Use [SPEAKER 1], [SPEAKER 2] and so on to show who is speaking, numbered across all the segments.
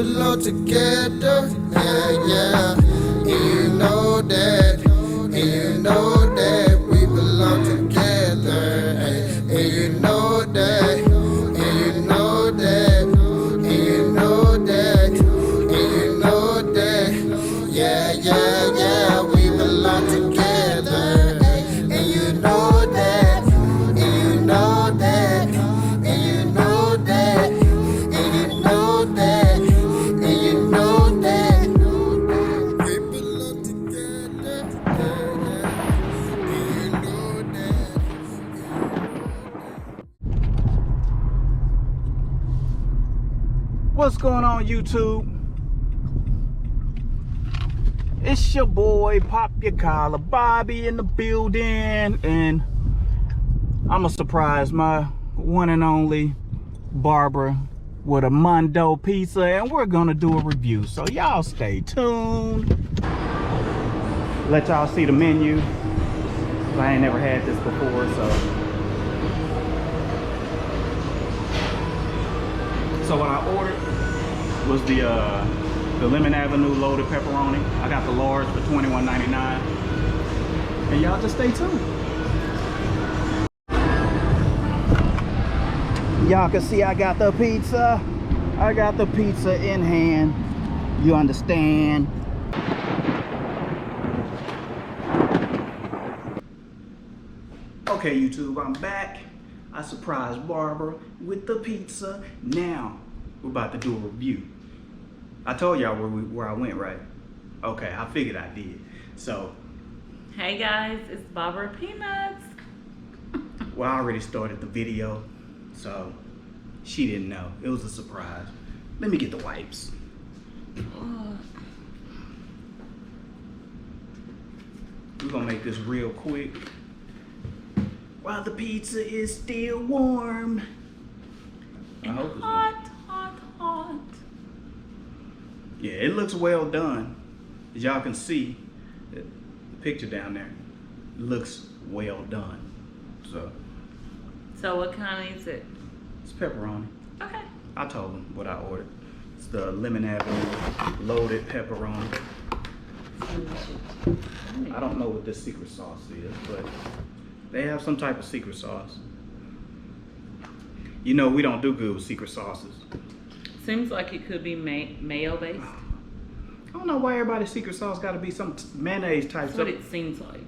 [SPEAKER 1] belong together. Yeah, yeah. And you know that. And you know that we belong together. And you know that. And you know that. And you know that. And you know that. Yeah, yeah, yeah. We belong together. And you know that. And you know that. And you know that. And you know that. And you know that. We belong together. Yeah, yeah. And you know that.
[SPEAKER 2] What's going on, YouTube? It's your boy Pop Your Collar Bobby in the building, and I'm gonna surprise my one and only Barbara with a Mondo Pizza, and we're gonna do a review, so y'all stay tuned. Let y'all see the menu. I ain't never had this before, so what I ordered was the Lemmon Ave loaded pepperoni. I got the large for $21.99. And y'all just stay tuned. Y'all can see I got the pizza. I got the pizza in hand. You understand? Okay, YouTube, I'm back. I surprised Barbara with the pizza. Now, we're about to do a review. I told y'all where I went, right? Okay, I figured I did. So,
[SPEAKER 3] hey guys, it's Barbara Peanuts.
[SPEAKER 2] well, I already started the video, so she didn't know. It was a surprise. Let me get the wipes. We're gonna make this real quick while the pizza is still warm.
[SPEAKER 3] And hot, hot, hot.
[SPEAKER 2] Yeah, it looks well done. As y'all can see, the picture down there looks well done.
[SPEAKER 3] So what kind is it?
[SPEAKER 2] It's pepperoni.
[SPEAKER 3] Okay.
[SPEAKER 2] I told them what I ordered. It's the Lemmon Ave loaded pepperoni. I don't know what this secret sauce is, but they have some type of secret sauce. You know, we don't do good with secret sauces.
[SPEAKER 3] Seems like it could be mayo based.
[SPEAKER 2] I don't know why everybody's secret sauce got to be some mayonnaise type
[SPEAKER 3] That's
[SPEAKER 2] stuff.
[SPEAKER 3] what it seems like.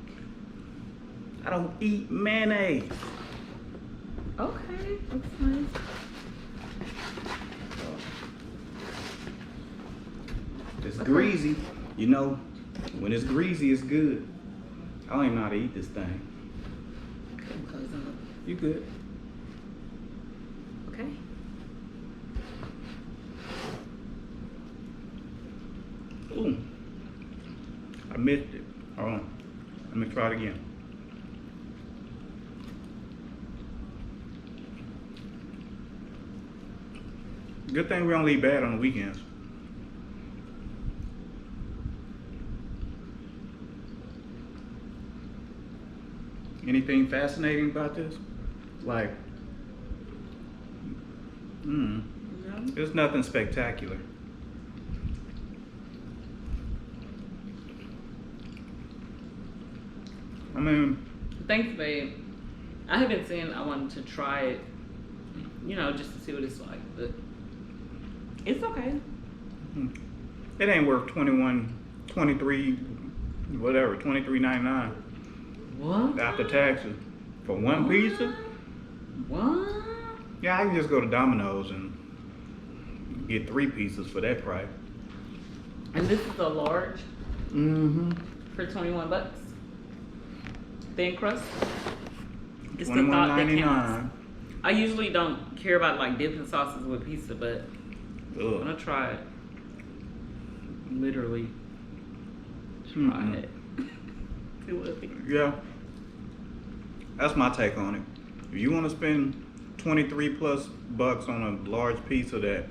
[SPEAKER 2] I don't eat mayonnaise.
[SPEAKER 3] Okay, that's nice.
[SPEAKER 2] It's greasy. You know, when it's greasy, it's good. I don't even know how to eat this thing. You good?
[SPEAKER 3] Okay.
[SPEAKER 2] Ooh, I missed it. Hold on. Let me try it again. Good thing we don't eat bad on the weekends. Anything fascinating about this? Like,
[SPEAKER 3] No.
[SPEAKER 2] there's nothing spectacular. I mean,
[SPEAKER 3] Thanks, babe. I have been saying I wanted to try it, you know, just to see what it's like, but it's okay.
[SPEAKER 2] it ain't worth $23.99
[SPEAKER 3] What?
[SPEAKER 2] after taxes for one pizza.
[SPEAKER 3] What?
[SPEAKER 2] Yeah, I can just go to Domino's and get 3 pizzas for that price.
[SPEAKER 3] And this is a large for $21. Thin crust. It's the thought that counts.
[SPEAKER 2] $21.99.
[SPEAKER 3] I usually don't care about like dipping sauces with pizza, but I'm
[SPEAKER 2] Ugh.
[SPEAKER 3] gonna try it. Literally try it. See what it thinks.
[SPEAKER 2] Yeah, that's my take on it. If you want to spend 23 plus bucks on a large pizza that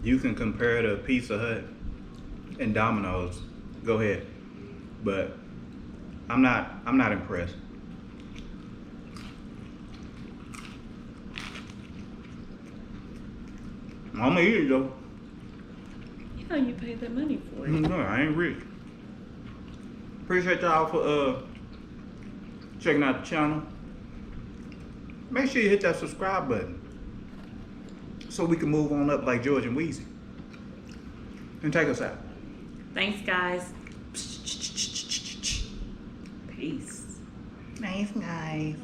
[SPEAKER 2] you can compare to Pizza Hut and Domino's, go ahead. But I'm not impressed. I'm gonna eat it though.
[SPEAKER 3] how you paid that money for it.
[SPEAKER 2] No, I ain't rich. Appreciate y'all for checking out the channel. Make sure you hit that subscribe button so we can move on up like George and Weezy. And take us out.
[SPEAKER 3] Thanks, guys. Peace.
[SPEAKER 2] Nice, guys.